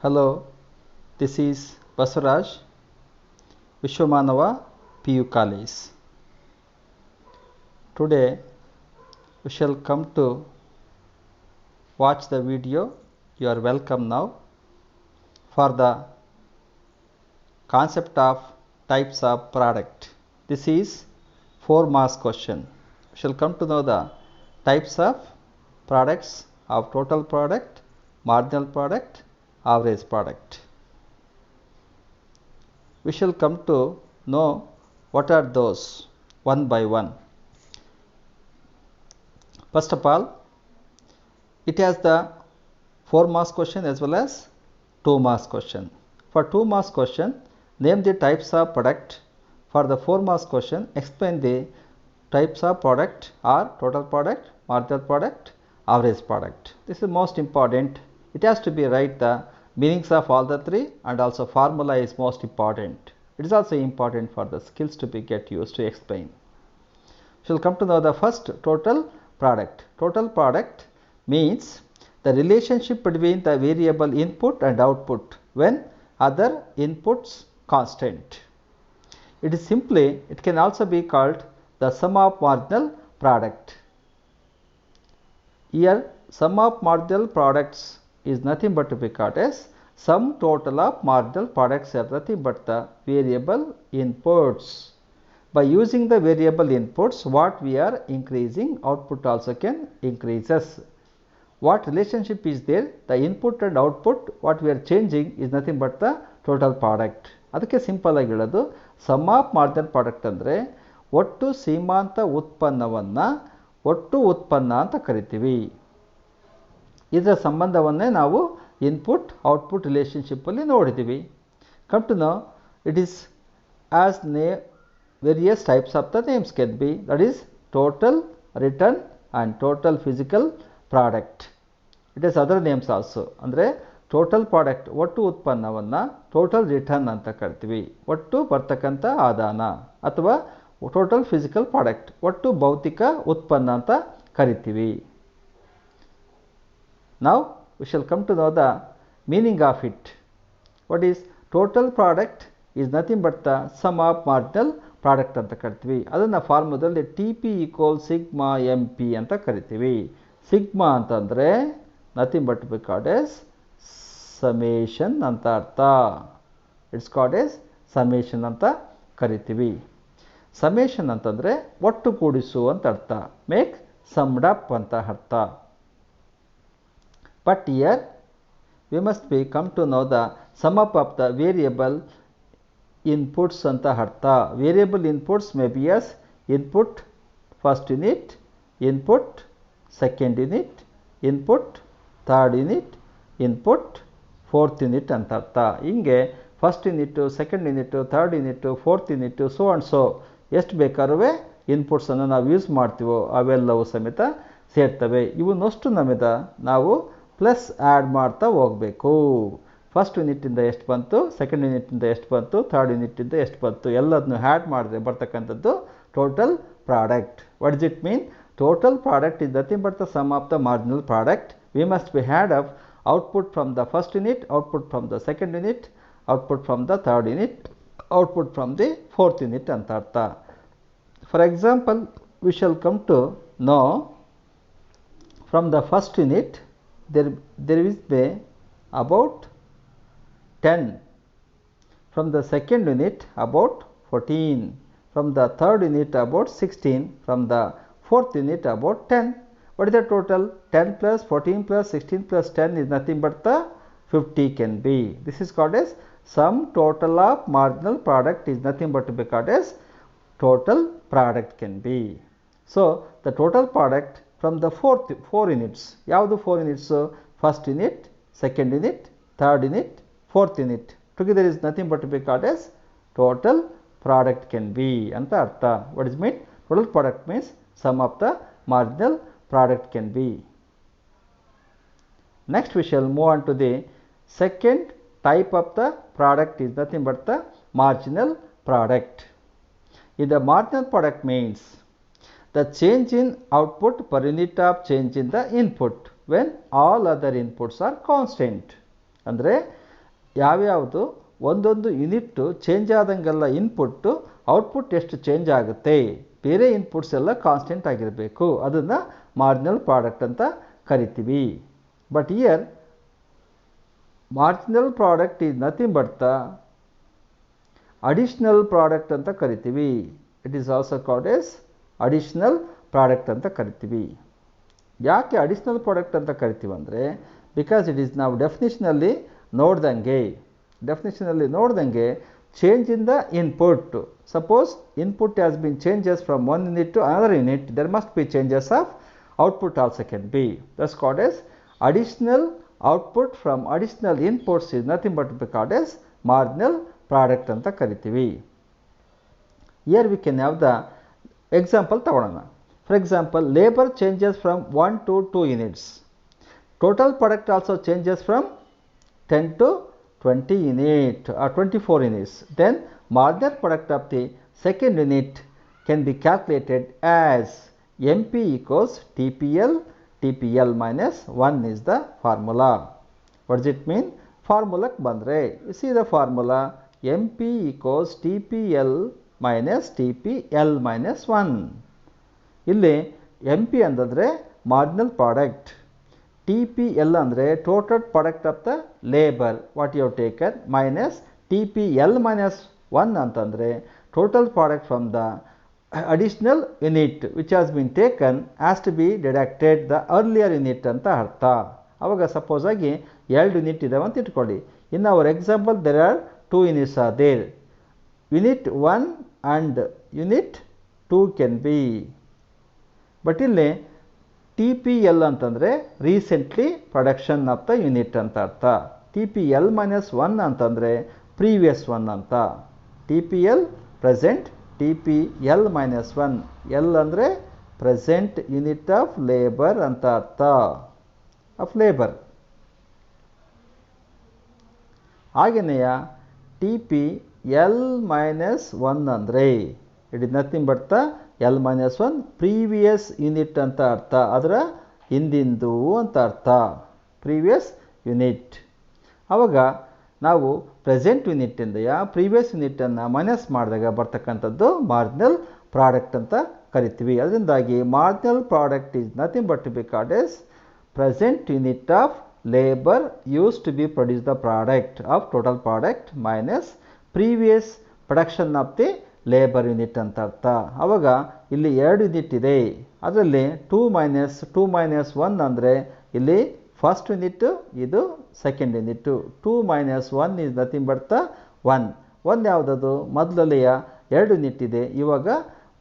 Hello, this is Basuraj, Vishwamanava PU College. Today we shall come to watch the video. You are welcome now for the concept of types of product. This is 4 marks question. We shall come to know the types of products of total product, marginal product, average product. We shall come to know what are those one by one. First of all, it has the 4 marks question as well as 2 marks question. For 2 marks question, name the types of product. For the 4 marks question, explain the types of product or total product, marginal product, average product. This is most important. It has to be right the meanings of all the three, and also formula is most important. It is also important for the skills to be get used to explain. Shall come to know the first total product. Total product means the relationship between the variable input and output when other inputs constant. It is simply, it can also be called the sum of marginal product. Here sum of marginal products is nothing but to be called as sum total of marginal products are nothing but the variable inputs. By using the variable inputs, what we are increasing, output also can increases. What relationship is there? The input and output, what we are changing is nothing but the total product. ಅದಕ್ಕೆ simple ಆಗಿ ಹೇಳೋದು some of marginal product ಅಂದರೆ ಒಟ್ಟು ಸೀಮಾಂತ ಉತ್ಪನ್ನವನ್ನು ಒಟ್ಟು ಉತ್ಪನ್ನ ಅಂತ ಕರಿತೀವಿ. ಇದರ ಸಂಬಂಧವನ್ನೇ ನಾವು ಇನ್ಪುಟ್ ಔಟ್ಪುಟ್ ರಿಲೇಶನ್ಶಿಪ್ಪಲ್ಲಿ ನೋಡಿದ್ದೀವಿ. Come to know it is as various types of the names can be, that is total, return and total physical product. It has other names also. ಅಂದರೆ ಟೋಟಲ್ ಪ್ರಾಡಕ್ಟ್ ಒಟ್ಟು ಉತ್ಪನ್ನವನ್ನು ಟೋಟಲ್ ರಿಟರ್ನ್ ಅಂತ ಕರಿತೀವಿ, ಒಟ್ಟು ಬರ್ತಕ್ಕಂಥ ಆದಾನ, ಅಥವಾ ಟೋಟಲ್ ಫಿಸಿಕಲ್ ಪ್ರಾಡಕ್ಟ್ ಒಟ್ಟು ಭೌತಿಕ ಉತ್ಪನ್ನ ಅಂತ ಕರಿತೀವಿ. Now we shall come to know the meaning of it. What is total product is nothing but the sum of marginal product ಅಂತ ಕರಿತೀವಿ. ಅದನ್ನು ಫಾರ್ಮುಲಾದಲ್ಲಿ TP = ಸಿಗ್ಮಾ MP ಅಂತ ಕರಿತೀವಿ. ಸಿಗ್ಮಾ ಅಂತಂದರೆ nothing but be called S summation ಅಂತ ಅರ್ಥ. It's called as summation ಅಂತ ಕರಿತೀವಿ. ಸಮೇಷನ್ ಅಂತಂದರೆ ಒಟ್ಟು ಕೂಡಿಸು ಅಂತ ಅರ್ಥ. ಮೇಕ್ ಸಮ್ಡ್ ಅಪ್ ಅಂತ ಅರ್ಥ. But here we must be come to know the sum up of the variable inputs ಅಂತ ಅರ್ಥ. Variable inputs may be as input first unit, input second unit, input third unit, input fourth unit ಅಂತ ಅರ್ಥ. ಹಿಂಗೆ first unit, second unit, third unit, fourth unit, so and so ಎಷ್ಟು ಬೇಕಾದ್ರೂ ಇನ್ಪುಟ್ಸನ್ನು ನಾವು use ಮಾಡ್ತೀವೋ ಅವೆಲ್ಲವೂ ಸಮೇತ ಸೇರ್ತವೆ. ಇವನ್ನಷ್ಟು ಸಮೇತ ನಾವು ಪ್ಲಸ್ ಆ್ಯಡ್ ಮಾಡ್ತಾ ಹೋಗಬೇಕು. ಫಸ್ಟ್ ಯೂನಿಟ್ಟಿಂದ ಎಷ್ಟು ಬಂತು, ಸೆಕೆಂಡ್ ಯೂನಿಟ್ಟಿಂದ ಎಷ್ಟು ಬಂತು, ಥರ್ಡ್ ಯೂನಿಟ್ಟಿಂದ ಎಷ್ಟು ಬಂತು, ಎಲ್ಲದನ್ನು ಆ್ಯಡ್ ಮಾಡಿದ್ರೆ ಬರ್ತಕ್ಕಂಥದ್ದು total product. What is it mean? Total product is nothing but the sum of the marginal product. We must be had of output from the first unit, output from the second unit, output from the third unit, output from the fourth unit ಅಂತ ಅರ್ಥ. For example, we shall come to know from the first unit there is be about 10, from the second unit about 14, from the third unit about 16, from the fourth unit about 10. What is the total? 10 plus 14 plus 16 plus 10 is nothing but the 50 can be. This is called as sum total of marginal product is nothing but to be called as total product can be. So the total product from the 4 units, ಯಾವುದು 4 units? First unit, second unit, third unit, fourth unit together is nothing but to be called as total product can be ಅಂತ ಅರ್ಥ. What is mean? Total product means sum of the marginal product can be. Next we shall move on to the second type of the product is nothing but the marginal product. The marginal product means the change in output per unit of change in the input when all other inputs are constant. ಅಂದರೆ ಯಾವ್ಯಾವುದು ಒಂದೊಂದು unit change ಆದಂಗೆಲ್ಲ input output ಎಷ್ಟು change ಆಗುತ್ತೆ, ಬೇರೆ inputs ಎಲ್ಲ constant ಆಗಿರಬೇಕು, ಅದನ್ನು marginal product ಅಂತ ಕರಿತೀವಿ. But here marginal product is nothing but the additional product ಅಂತ ಕರಿತೀವಿ. It is also called as additional product ಅಂತ ಕರಿತೀವಿ. ಯಾಕೆ ಅಡಿಷನಲ್ ಪ್ರಾಡಕ್ಟ್ ಅಂತ ಕರಿತೀವಿ ಅಂದರೆ, ಬಿಕಾಸ್ ಇಟ್ ಈಸ್ ನಾವು ಡೆಫಿನಿಷನಲ್ಲಿ ನೋಡ್ದಂಗೆ change in the input. Suppose input has been changes from one unit to another unit, there must be changes of output also can be. That's called as additional output from additional inputs is nothing but called as marginal product anta karitivi. Here we can have the example tagonana. For example, labor changes from 1 to 2 units. Total product also changes from 10 to 20 unit or 24 units. Then marginal product of the second unit can be calculated as MP equals TPL minus 1 is the formula. What does it mean? Formula bandre, you see the formula MP equals TPL minus TPL minus 1. ಇಲ್ಲಿ MP ಅಂತಂದ್ರೆ marginal product, TPL ಅಂದರೆ total product of the labour what you have taken, minus TPL minus 1 ಅಂತಂದರೆ total product from the additional unit which has been taken has to be deducted the earlier unit ಅಂತ ಅರ್ಥ. ಅವಾಗ suppose ಆಗಿ 2 unit ಇದಾವೆ ಅಂತ ಇಟ್ಕೊಳ್ಳಿ. In our example there are 2 units are there. Unit 1 and unit 2 can be. But ಇಲ್ಲಿ TPL ಅಂತಂದರೆ recently production of the unit ಅಂತ ಅರ್ಥ. TPL minus 1 ಅಂತಂದರೆ ಪ್ರೀವಿಯಸ್ 1 ಅಂತ. TPL present, TPL minus 1, L ಅಂದರೆ ಪ್ರೆಸೆಂಟ್ ಯೂನಿಟ್ ಆಫ್ ಲೇಬರ್ ಅಂತ ಅರ್ಥ, of labour. ಹಾಗೆಯೇ TPL minus 1 ಅಂದರೆ it is nothing but the L minus 1 previous unit ಅಂತ ಅರ್ಥ, ಅದರ ಹಿಂದಿಂದು ಅಂತ ಅರ್ಥ, ಪ್ರೀವಿಯಸ್ ಯೂನಿಟ್. ಆವಾಗ ನಾವು ಪ್ರೆಸೆಂಟ್ ಯೂನಿಟ್ಟಿಂದ ಪ್ರೀವಿಯಸ್ ಯೂನಿಟನ್ನು ಮೈನಸ್ ಮಾಡಿದಾಗ ಬರ್ತಕ್ಕಂಥದ್ದು ಮಾರ್ಜಿನಲ್ ಪ್ರಾಡಕ್ಟ್ ಅಂತ ಕರಿತೀವಿ. ಅದರಿಂದಾಗಿ marginal product is nothing but to be called as present unit of labour use to be produce the product of total product minus previous production of the labour unit ಅಂತ ಅರ್ಥ. ಆವಾಗ ಇಲ್ಲಿ 2 unit ಇದೆ, ಅದರಲ್ಲಿ 2 minus 1 ಅಂದರೆ ಇಲ್ಲಿ first unit, ಇದು second unit. 2 minus 1 is nothing but the 1 ಯಾವುದದು, ಮೊದಲಲ್ಲಿಯ 2 ಯೂನಿಟ್ ಇದೆ, ಇವಾಗ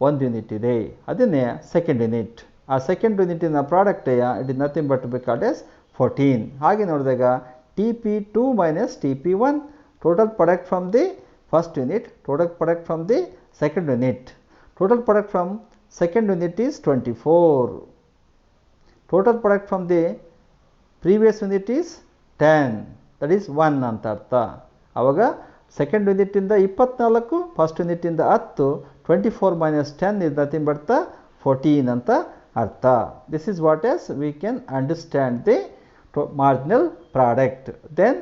1 ಯೂನಿಟ್ ಇದೆ, ಅದನ್ನೇ ಸೆಕೆಂಡ್ ಯೂನಿಟ್. ಆ ಸೆಕೆಂಡ್ ಯೂನಿಟಿನ product it is nothing but be called S 14. ಹಾಗೆ ನೋಡಿದಾಗ TP2 minus TP1, total product from the first unit, total product from the second unit. Total product from second unit is 24. Total product from the previous unit is 10. That is 1 ಅಂತ ಅರ್ಥ. ಆವಾಗ second ಯೂನಿಟಿಂದ 24, first ಯೂನಿಟಿಂದ 10, 24 minus 10 is nothing but the 14 ಅಂತ ಅರ್ಥ. This is what as we can understand the marginal product. Then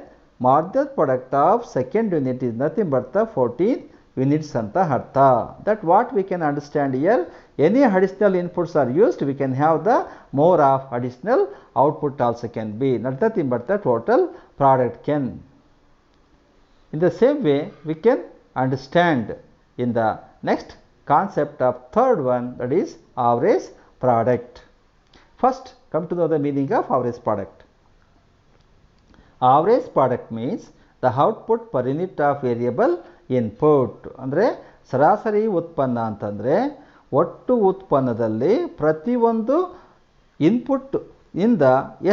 marginal product of second unit is nothing but the 14 units anta artha. That what we can understand here, any additional inputs are used, we can have the more of additional output also can be, nothing but the total product can. In the same way we can understand in the next concept of third one, that is average product. First come to know the meaning of average product. Average product means the output per unit of variable input. ಅಂದರೆ ಸರಾಸರಿ ಉತ್ಪನ್ನ ಅಂತಂದರೆ ಒಟ್ಟು ಉತ್ಪನ್ನದಲ್ಲಿ ಪ್ರತಿಯೊಂದು input ಇಂದ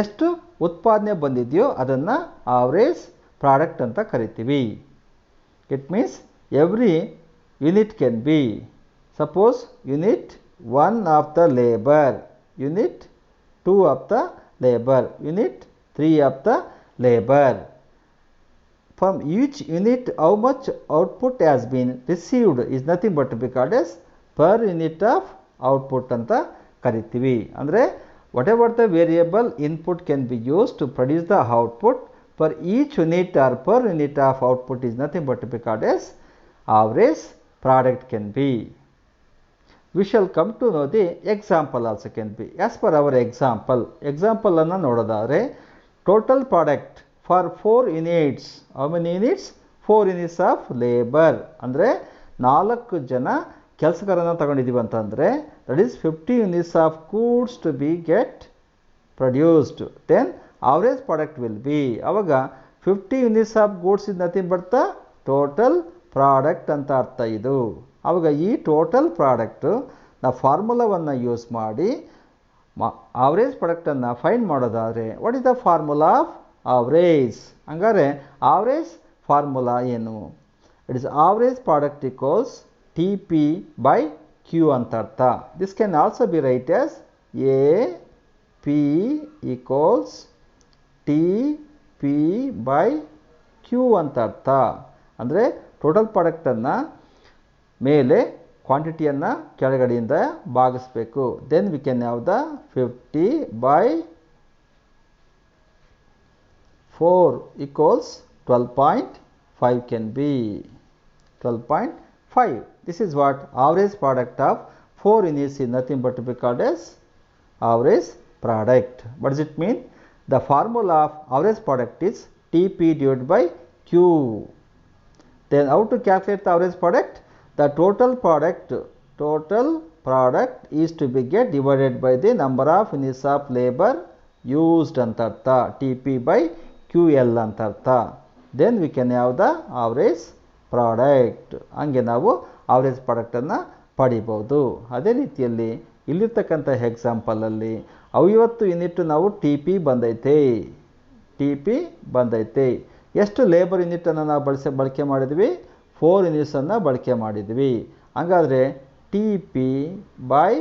ಎಷ್ಟು ಉತ್ಪಾದನೆ ಬಂದಿದೆಯೋ ಅದನ್ನು ಆವರೇಜ್ ಪ್ರಾಡಕ್ಟ್ ಅಂತ ಕರಿತೀವಿ. It means every unit can be, suppose unit 1 of the labour, unit 2 of the labour, unit 3 of the labour. From each unit how much output has been received is nothing but to be called as per unit of output ಅಂತ ಕರಿತೀವಿ. ಅಂದರೆ whatever the variable input can be used to produce the output, for each unit or per unit of output is nothing but to be called as average product can be. We shall come to know the example also can be. As per our example ಅನ್ನು ನೋಡೋದಾದರೆ total product for 4 units. How many units? 4 units of labor. ಅಂದರೆ 4 ಜನ ಕೆಲಸಗಾರರನ್ನು ತಗೊಂಡಿದ್ದೀವಿ ಅಂತಂದರೆ that is 50 units of goods to be get produced. Then average product will be, ಅವಾಗ 50 units of goods is nothing but the total product ಅಂತ ಅರ್ಥ ಇದು. ಅವಾಗ ಈ ಟೋಟಲ್ ಪ್ರಾಡಕ್ಟ್ ನಾವು ಫಾರ್ಮುಲಾವನ್ನು ಯೂಸ್ ಮಾಡಿ ಆವರೇಜ್ ಪ್ರಾಡಕ್ಟನ್ನು ಫೈಂಡ್ ಮಾಡೋದಾದರೆ what is the formula of average? ಹಂಗಾರೆ ಆವರೇಜ್ ಫಾರ್ಮುಲಾ ಏನು? It is average product equals T P by Q ಅಂತ ಅರ್ಥ. This can also be write as A P equals T P by Q ಅಂತ ಅರ್ಥ. ಅಂದರೆ total ಪ್ರಾಡಕ್ಟನ್ನು ಮೇಲೆ ಕ್ವಾಂಟಿಟಿಯನ್ನು ಕೆಳಗಡೆಯಿಂದ ಭಾಗಿಸಬೇಕು. Then we can have the 50 by 4 equals 12.5 can be 12.5. This is what average product of 4 units is nothing but to be called as average product. What does it mean? The formula of average product is TP divided by Q. Then how to calculate the average product? The total product is to be get divided by the number of units of labor used ಅಂತ ಅರ್ಥ. TP by QL ಅಂತ ಅರ್ಥ. Then we can have the average product. ಹಂಗೆ ನಾವು average ಪ್ರಾಡಕ್ಟನ್ನು ಪಡಿಬೋದು. ಅದೇ ರೀತಿಯಲ್ಲಿ ಇಲ್ಲಿರ್ತಕ್ಕಂಥ ಎಕ್ಸಾಂಪಲಲ್ಲಿ 50 ಯೂನಿಟ್ ನಾವು TP ಬಂದೈತೆ. ಎಷ್ಟು ಲೇಬರ್ ಯೂನಿಟನ್ನು ನಾವು ಬಳಕೆ ಮಾಡಿದ್ವಿ? 4 ಯೂನಿಟ್ಸನ್ನು ಬಳಕೆ ಮಾಡಿದ್ವಿ. ಹಾಗಾದರೆ T P by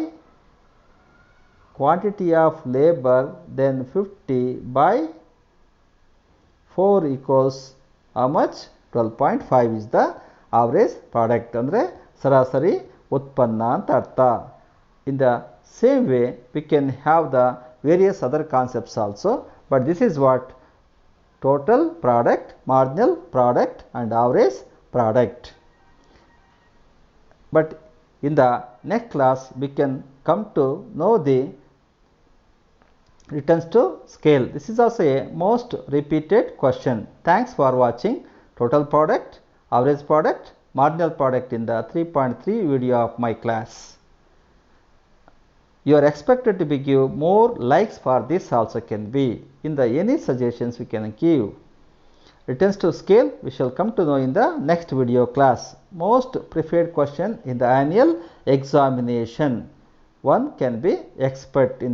quantity of labour then 50 by 4 equals how much? 12.5 is the average product. ಅಂದರೆ ಸರಾಸರಿ ಉತ್ಪನ್ನ ಅಂತ ಅರ್ಥ. In the same way we can have the various other concepts also, but this is what total product, marginal product and average product. But in the next class we can come to know the returns to scale. This is also a most repeated question. Thanks for watching total product, average product, marginal product in the 3.3 video of my class. You are expected to be give more likes for this also can be. In the any suggestions we can give. Returns to scale we shall come to know in the next video class. Most preferred question in the annual examination. One can be expert in